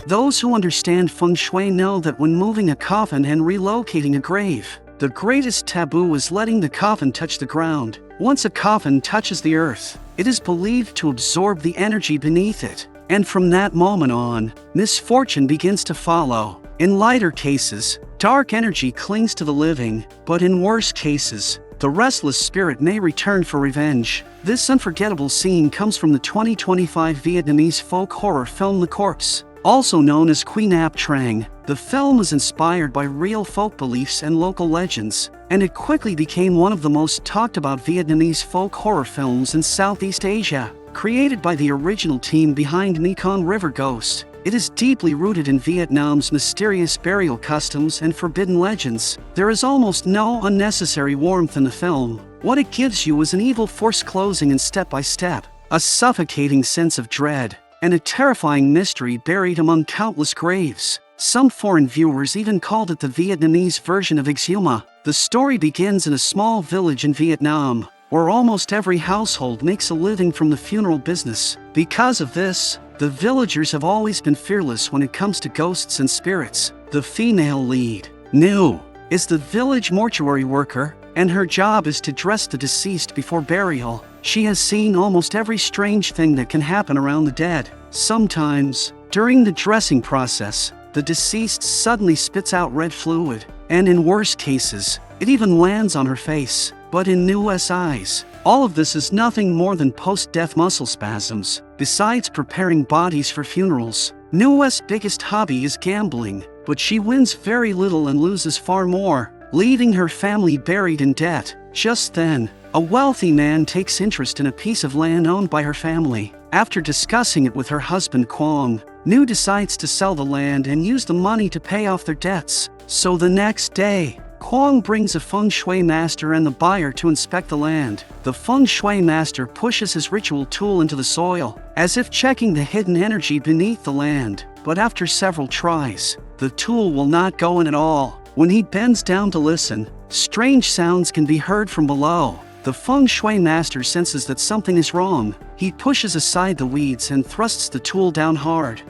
Those who understand feng shui know that when moving a coffin and relocating a grave, the greatest taboo is letting the coffin touch the ground. Once a coffin touches the earth, it is believed to absorb the energy beneath it. And from that moment on, misfortune begins to follow. In lighter cases, dark energy clings to the living, but in worse cases, the restless spirit may return for revenge. This unforgettable scene comes from the 2025 Vietnamese folk horror film The Corpse, also known as Quỷ Nhập Tràng. The film was inspired by real folk beliefs and local legends, and it quickly became one of the most talked about Vietnamese folk horror films in Southeast Asia. Created by the original team behind Mekong River Ghost, it is deeply rooted in Vietnam's mysterious burial customs and forbidden legends. There is almost no unnecessary warmth in the film. What it gives you is an evil force closing in step by step, a suffocating sense of dread, and a terrifying mystery buried among countless graves. Some foreign viewers even called it the Vietnamese version of Exhuma. The story begins in a small village in Vietnam, where almost every household makes a living from the funeral business. Because of this, the villagers have always been fearless when it comes to ghosts and spirits. The female lead, Nu, is the village mortuary worker, and her job is to dress the deceased before burial. She has seen almost every strange thing that can happen around the dead. Sometimes, during the dressing process, the deceased suddenly spits out red fluid, and in worse cases, it even lands on her face. But in Nu's eyes, all of this is nothing more than post-death muscle spasms. Besides preparing bodies for funerals, Nu's biggest hobby is gambling, but she wins very little and loses far more, leaving her family buried in debt. Just then, a wealthy man takes interest in a piece of land owned by her family. After discussing it with her husband Quang, Nu decides to sell the land and use the money to pay off their debts. So the next day, Quang brings a feng shui master and the buyer to inspect the land. The feng shui master pushes his ritual tool into the soil, as if checking the hidden energy beneath the land. But after several tries, the tool will not go in at all. When he bends down to listen, strange sounds can be heard from below. The feng shui master senses that something is wrong. He pushes aside the weeds and thrusts the tool down hard.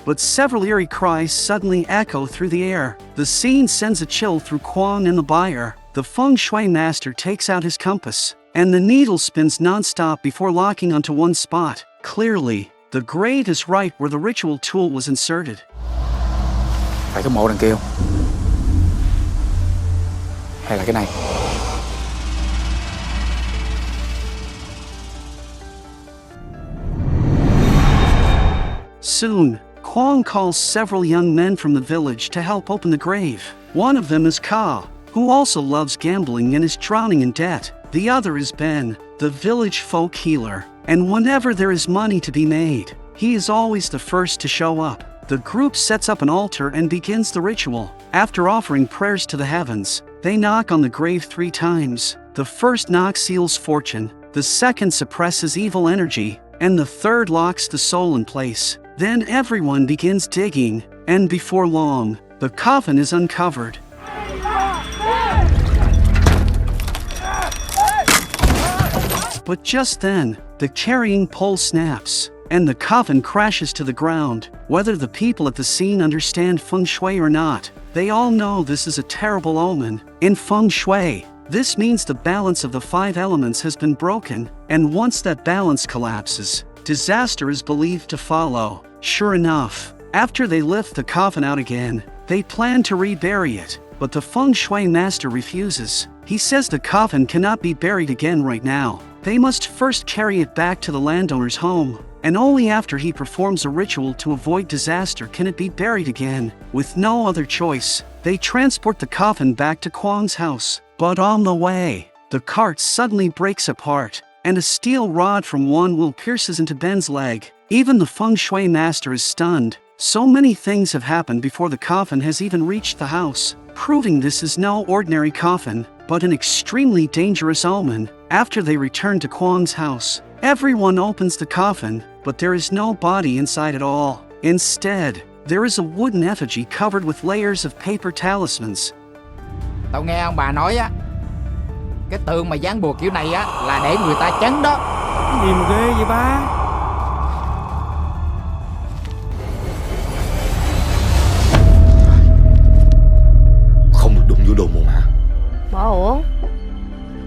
But several eerie cries suddenly echo through the air. The scene sends a chill through Quang and the buyer. The feng shui master takes out his compass, and the needle spins non-stop before locking onto one spot. Clearly, the grave is right where the ritual tool was inserted. Phải cái mộ đằng kia không? Hay là cái này? Soon, Quang calls several young men from the village to help open the grave. One of them is Ka, who also loves gambling and is drowning in debt. The other is Ben, the village folk healer, and whenever there is money to be made, he is always the first to show up. The group sets up an altar and begins the ritual. After offering prayers to the heavens, they knock on the grave 3 times. The first knock seals fortune, the second suppresses evil energy, and the third locks the soul in place. Then everyone begins digging, and before long, the coffin is uncovered. But just then, the carrying pole snaps, and the coffin crashes to the ground. Whether the people at the scene understand feng shui or not, they all know this is a terrible omen. In feng shui, this means the balance of the 5 elements has been broken, and once that balance collapses, disaster is believed to follow. Sure enough, after they lift the coffin out again, they plan to rebury it, but the feng shui master refuses. He says the coffin cannot be buried again right now. They must first carry it back to the landowner's home, and only after he performs a ritual to avoid disaster can it be buried again. With no other choice, they transport the coffin back to Quang's house. But on the way, the cart suddenly breaks apart, and a steel rod from one wheel pierces into Ben's leg. Even the feng shui master is stunned. So many things have happened before the coffin has even reached the house, proving this is no ordinary coffin, but an extremely dangerous omen. After they return to Quang's house, everyone opens the coffin, but there is no body inside at all. Instead, there is a wooden effigy covered with layers of paper talismans. Tao nghe ông bà nói á, cái tượng mà dán bùa kiểu này á là để người ta chấn đó. Cái gì mà ghê vậy ba?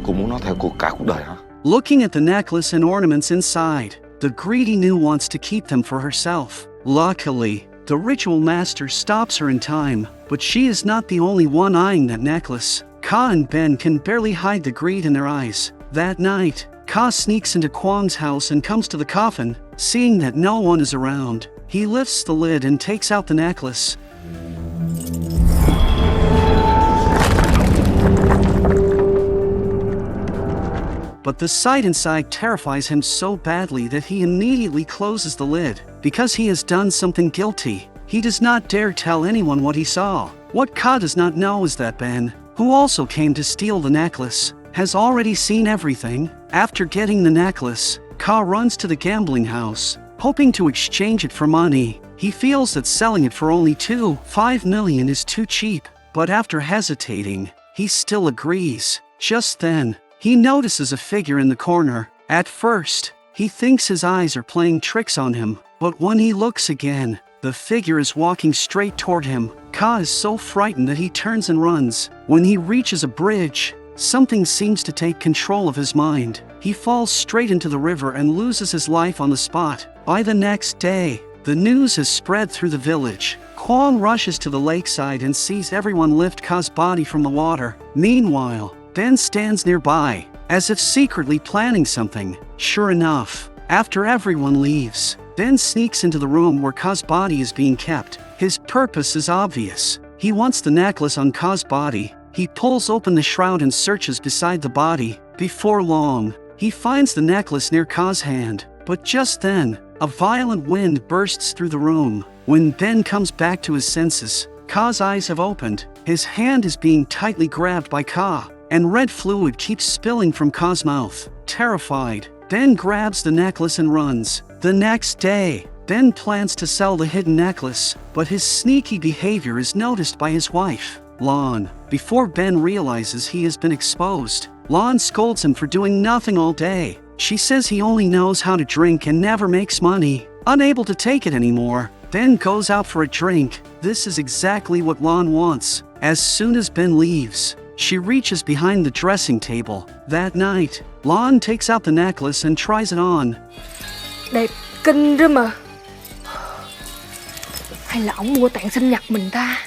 Cô muốn nó theo cô cả cuộc đời hả? Looking at the necklace and ornaments inside, the greedy New wants to keep them for herself. Luckily, the ritual master stops her in time, but she is not the only one eyeing that necklace. Ka and Ben can barely hide the greed in their eyes. That night, Ka sneaks into Quang's house and comes to the coffin. Seeing that no one is around, he lifts the lid and takes out the necklace. But the sight inside terrifies him so badly that he immediately closes the lid. Because he has done something guilty, he does not dare tell anyone what he saw. What Ka does not know is that Ben, who also came to steal the necklace, has already seen everything. After getting the necklace, Ka runs to the gambling house, hoping to exchange it for money. He feels that selling it for only 5 million is too cheap, but after hesitating, he still agrees. Just then, he notices a figure in the corner. At first, he thinks his eyes are playing tricks on him, but when he looks again, the figure is walking straight toward him. Ka is so frightened that he turns and runs. When he reaches a bridge, something seems to take control of his mind. He falls straight into the river and loses his life on the spot. By the next day, the news has spread through the village. Quang rushes to the lakeside and sees everyone lift Ka's body from the water. Meanwhile, Ben stands nearby, as if secretly planning something. Sure enough, after everyone leaves, Ben sneaks into the room where Ka's body is being kept. His purpose is obvious. He wants the necklace on Ka's body. He pulls open the shroud and searches beside the body. Before long, he finds the necklace near Ka's hand. But just then, a violent wind bursts through the room. When Ben comes back to his senses, Ka's eyes have opened. His hand is being tightly grabbed by Ka, and red fluid keeps spilling from Ka's mouth. Terrified, Ben grabs the necklace and runs. The next day, Ben plans to sell the hidden necklace, but his sneaky behavior is noticed by his wife, Lon. Before Ben realizes he has been exposed, Lon scolds him for doing nothing all day. She says he only knows how to drink and never makes money. Unable to take it anymore, Ben goes out for a drink. This is exactly what Lon wants. As soon as Ben leaves, she reaches behind the dressing table. That night, Lon takes out the necklace and tries it on. Đẹp kinh đó mà. Hay là ổng mua tặng sinh nhật mình ta?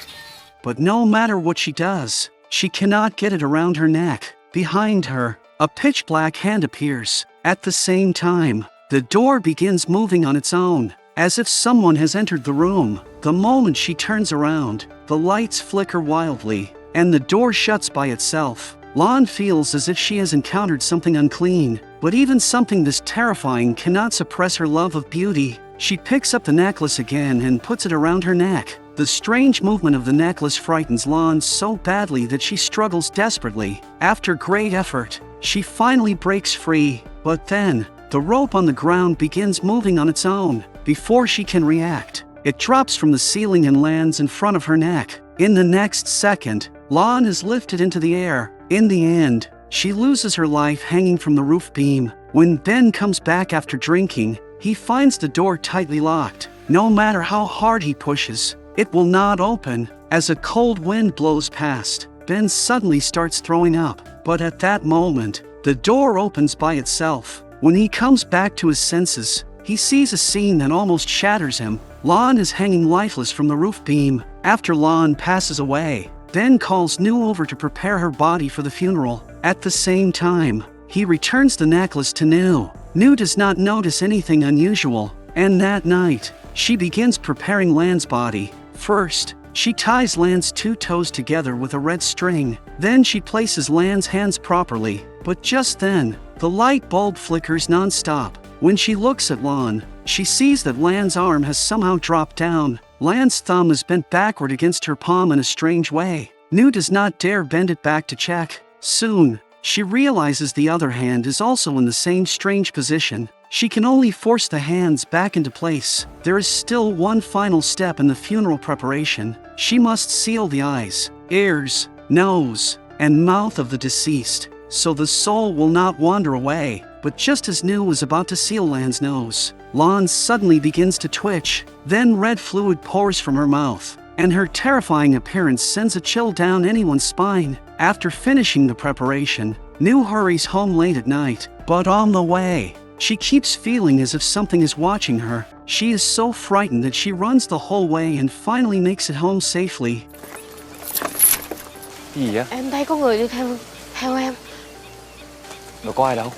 But no matter what she does, she cannot get it around her neck. Behind her, a pitch black hand appears. At the same time, the door begins moving on its own, as if someone has entered the room. The moment she turns around, the lights flicker wildly, and the door shuts by itself. Lon feels as if she has encountered something unclean, but even something this terrifying cannot suppress her love of beauty. She picks up the necklace again and puts it around her neck. The strange movement of the necklace frightens Lon so badly that she struggles desperately. After great effort, she finally breaks free, but then, the rope on the ground begins moving on its own. Before she can react, it drops from the ceiling and lands in front of her neck. In the next second, Lon is lifted into the air. In the end, she loses her life hanging from the roof beam. When Ben comes back after drinking, he finds the door tightly locked. No matter how hard he pushes, it will not open. As a cold wind blows past, Ben suddenly starts throwing up. But at that moment, the door opens by itself. When he comes back to his senses, he sees a scene that almost shatters him. Lon is hanging lifeless from the roof beam. After Lon passes away, Ben calls Nu over to prepare her body for the funeral. At the same time, he returns the necklace to Nu. Nu does not notice anything unusual, and that night, she begins preparing Lan's body. First, she ties Lan's 2 toes together with a red string. Then she places Lan's hands properly. But just then, the light bulb flickers non-stop. When she looks at Lon, she sees that Lan's arm has somehow dropped down. Lan's thumb is bent backward against her palm in a strange way. Nu does not dare bend it back to check. Soon, she realizes the other hand is also in the same strange position. She can only force the hands back into place. There is still one final step in the funeral preparation. She must seal the eyes, ears, nose, and mouth of the deceased, so the soul will not wander away. But just as Nu was about to seal Lan's nose, Lon suddenly begins to twitch. Then red fluid pours from her mouth, and her terrifying appearance sends a chill down anyone's spine. After finishing the preparation, Nu hurries home late at night, but on the way, she keeps feeling as if something is watching her. She is so frightened that she runs the whole way and finally makes it home safely. Cái gì vậy? Em thấy có người đi theo em. Đâu có ai đâu.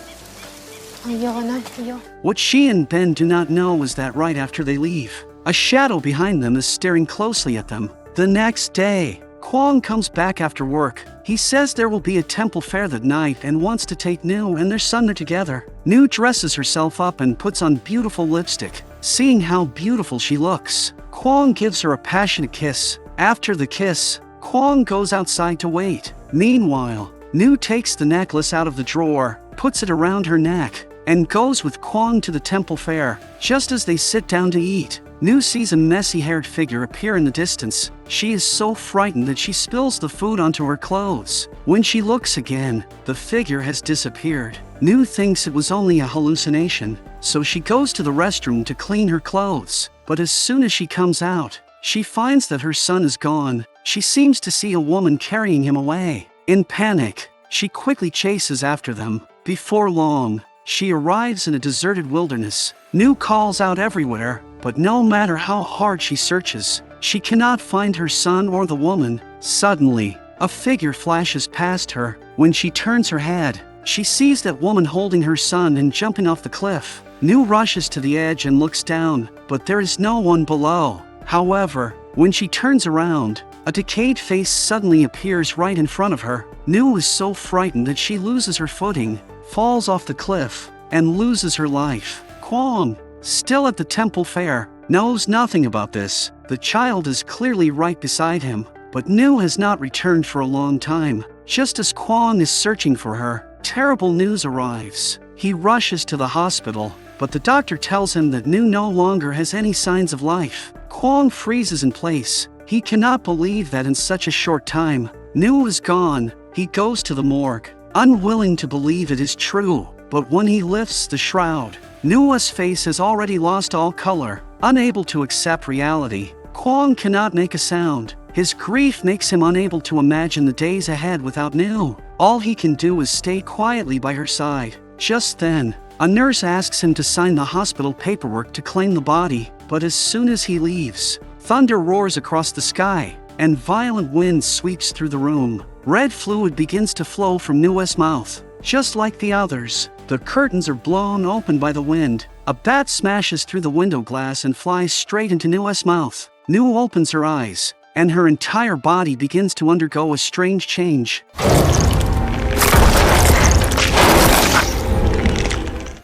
Thôi vô anh ơi, vô. What she and Ben do not know is that right after they leave, a shadow behind them is staring closely at them. The next day, Quang comes back after work. He says there will be a temple fair that night and wants to take Nu and their son there together. Nu dresses herself up and puts on beautiful lipstick. Seeing how beautiful she looks, Quang gives her a passionate kiss. After the kiss, Quang goes outside to wait. Meanwhile, Nu takes the necklace out of the drawer, puts it around her neck, and goes with Quang to the temple fair. Just as they sit down to eat, Nu sees a messy-haired figure appear in the distance. She is so frightened that she spills the food onto her clothes. When she looks again, the figure has disappeared. Nu thinks it was only a hallucination, so she goes to the restroom to clean her clothes. But as soon as she comes out, she finds that her son is gone. She seems to see a woman carrying him away. In panic, she quickly chases after them. Before long, she arrives in a deserted wilderness. Nu calls out everywhere, but no matter how hard she searches, she cannot find her son or the woman. Suddenly, a figure flashes past her. When she turns her head, she sees that woman holding her son and jumping off the cliff. Nu rushes to the edge and looks down, but there is no one below. However, when she turns around, a decayed face suddenly appears right in front of her. Nu is so frightened that she loses her footing, falls off the cliff, and loses her life. Quang, still at the temple fair, knows nothing about this. The child is clearly right beside him, but Nu has not returned for a long time. Just as Quang is searching for her, terrible news arrives. He rushes to the hospital, but the doctor tells him that Nu no longer has any signs of life. Quang freezes in place. He cannot believe that in such a short time, Nu is gone. He goes to the morgue, unwilling to believe it is true. But when he lifts the shroud, Nu's face has already lost all color. Unable to accept reality, Quang cannot make a sound. His grief makes him unable to imagine the days ahead without Nu. All he can do is stay quietly by her side. Just then, a nurse asks him to sign the hospital paperwork to claim the body, but as soon as he leaves, thunder roars across the sky, and violent wind sweeps through the room. Red fluid begins to flow from Nu's mouth. Just like the others, the curtains are blown open by the wind. A bat smashes through the window glass and flies straight into Nu's mouth. Nu opens her eyes, and her entire body begins to undergo a strange change.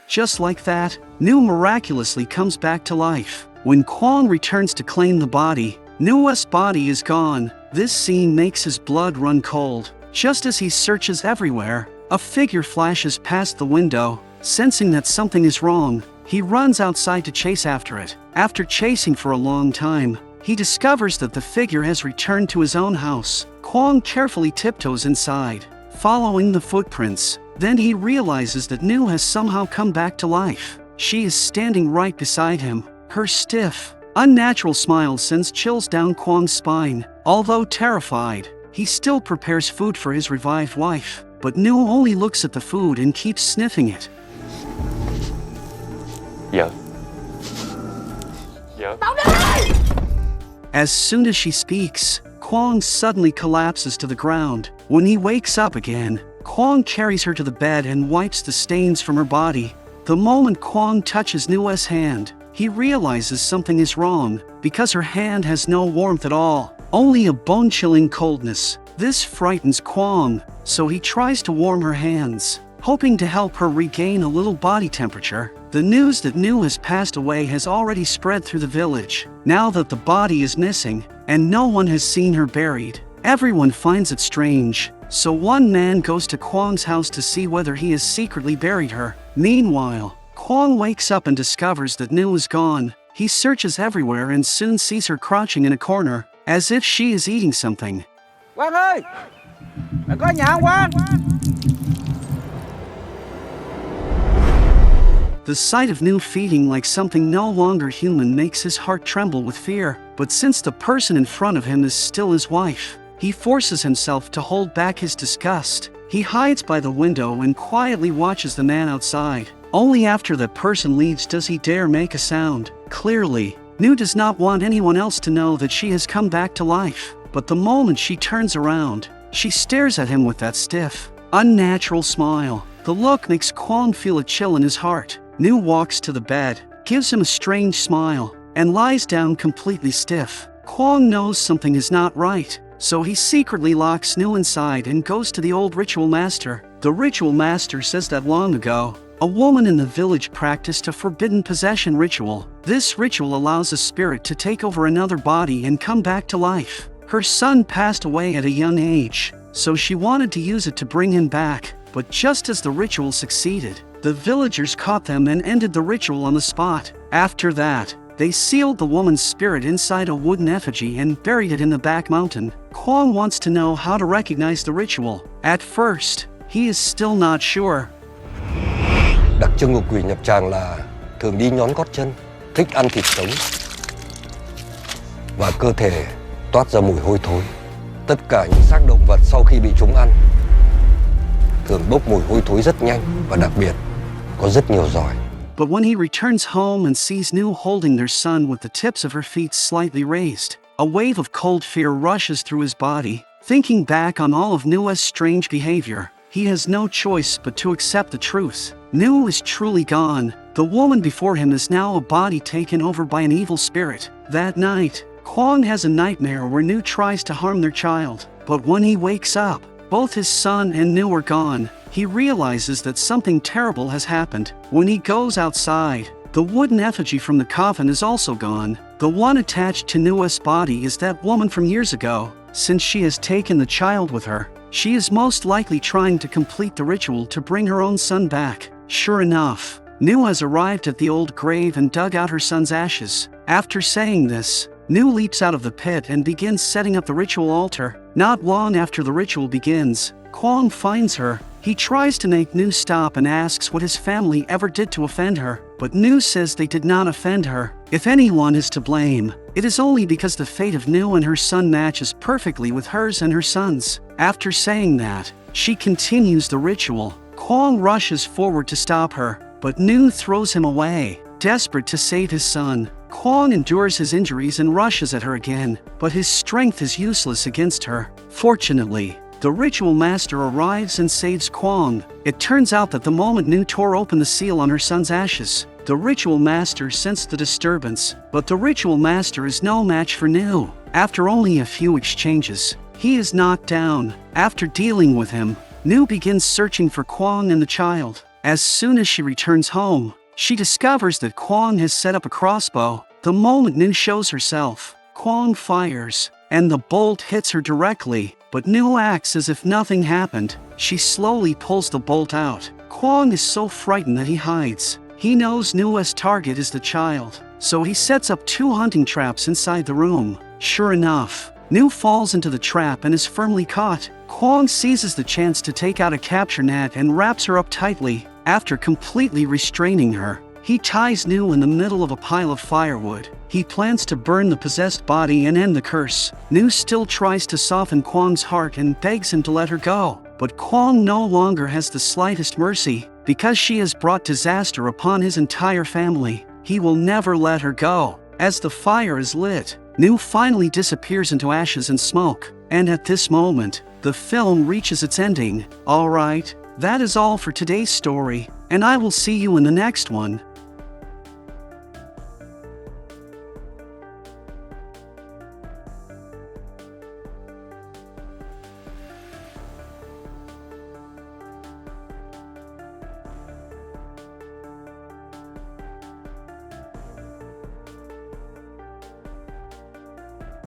Just like that, Nu miraculously comes back to life. When Quang returns to claim the body, Nu's body is gone. This scene makes his blood run cold. Just as he searches everywhere, a figure flashes past the window. Sensing that something is wrong, he runs outside to chase after it. After chasing for a long time, he discovers that the figure has returned to his own house. Quang carefully tiptoes inside, following the footprints. Then he realizes that Nu has somehow come back to life. She is standing right beside him. Her stiff, unnatural smile sends chills down Quang's spine. Although terrified, he still prepares food for his revived wife. But Nu only looks at the food and keeps sniffing it. Vợ. As soon as she speaks, Quang suddenly collapses to the ground. When he wakes up again, Quang carries her to the bed and wipes the stains from her body. The moment Quang touches Nu's hand, he realizes something is wrong, because her hand has no warmth at all, only a bone-chilling coldness. This frightens Quang, so he tries to warm her hands, hoping to help her regain a little body temperature. The news that Nu has passed away has already spread through the village. Now that the body is missing, and no one has seen her buried, everyone finds it strange. So one man goes to Quang's house to see whether he has secretly buried her. Meanwhile, Quang wakes up and discovers that Nu is gone. He searches everywhere and soon sees her crouching in a corner, as if she is eating something. Quang ơi! Mày có nhà không Quang? The sight of Nu feeding like something no longer human makes his heart tremble with fear. But since the person in front of him is still his wife, he forces himself to hold back his disgust. He hides by the window and quietly watches the man outside. Only after that person leaves does he dare make a sound. Clearly, Nu does not want anyone else to know that she has come back to life. But the moment she turns around, she stares at him with that stiff, unnatural smile. The look makes Quang feel a chill in his heart. Nu walks to the bed, gives him a strange smile, and lies down completely stiff. Quang knows something is not right, so he secretly locks Nu inside and goes to the old ritual master. The ritual master says that long ago, a woman in the village practiced a forbidden possession ritual. This ritual allows a spirit to take over another body and come back to life. Her son passed away at a young age, so she wanted to use it to bring him back. But just as the ritual succeeded, the villagers caught them and ended the ritual on the spot. After that, they sealed the woman's spirit inside a wooden effigy and buried it in the back mountain. Quang wants to know how to recognize the ritual. At first, he is still not sure. Đặc trưng của quỷ nhập tràng là thường đi nhón gót chân, thích ăn thịt sống và cơ thể toát ra mùi hôi thối. Tất cả những xác động vật sau khi bị chúng ăn thường bốc mùi hôi thối rất nhanh và đặc biệt có rất nhiều giỏi. But when he returns home and sees Nu holding their son with the tips of her feet slightly raised, a wave of cold fear rushes through his body. Thinking back on all of Nu's strange behavior, he has no choice but to accept the truth. Nu is truly gone. The woman before him is now a body taken over by an evil spirit. That night, Quang has a nightmare where Nu tries to harm their child. But when he wakes up, both his son and Nu are gone. He realizes that something terrible has happened. When he goes outside, the wooden effigy from the coffin is also gone. The one attached to Nu's body is that woman from years ago. Since she has taken the child with her, she is most likely trying to complete the ritual to bring her own son back. Sure enough, Nu has arrived at the old grave and dug out her son's ashes. After saying this, Nu leaps out of the pit and begins setting up the ritual altar. Not long after the ritual begins, Quang finds her. He tries to make Nu stop and asks what his family ever did to offend her, but Nu says they did not offend her. If anyone is to blame, it is only because the fate of Nu and her son matches perfectly with hers and her son's. After saying that, she continues the ritual. Quang rushes forward to stop her, but Nu throws him away. Desperate to save his son, Quang endures his injuries and rushes at her again, but his strength is useless against her. Fortunately, the ritual master arrives and saves Quang. It turns out that the moment Nu tore open the seal on her son's ashes, the ritual master sensed the disturbance, but the ritual master is no match for Nu. After only a few exchanges, he is knocked down. After dealing with him, Nu begins searching for Quang and the child. As soon as she returns home, she discovers that Quang has set up a crossbow. The moment Nu shows herself, Quang fires, and the bolt hits her directly. But Nu acts as if nothing happened. She slowly pulls the bolt out. Quang is so frightened that he hides. He knows Nu's target is the child, so he sets up 2 hunting traps inside the room. Sure enough, Nu falls into the trap and is firmly caught. Quang seizes the chance to take out a capture net and wraps her up tightly. After completely restraining her, he ties Nu in the middle of a pile of firewood. He plans to burn the possessed body and end the curse. Nu still tries to soften Quang's heart and begs him to let her go. But Quang no longer has the slightest mercy. Because she has brought disaster upon his entire family, he will never let her go. As the fire is lit, Nu finally disappears into ashes and smoke. And at this moment, the film reaches its ending. Alright, that is all for today's story, and I will see you in the next one.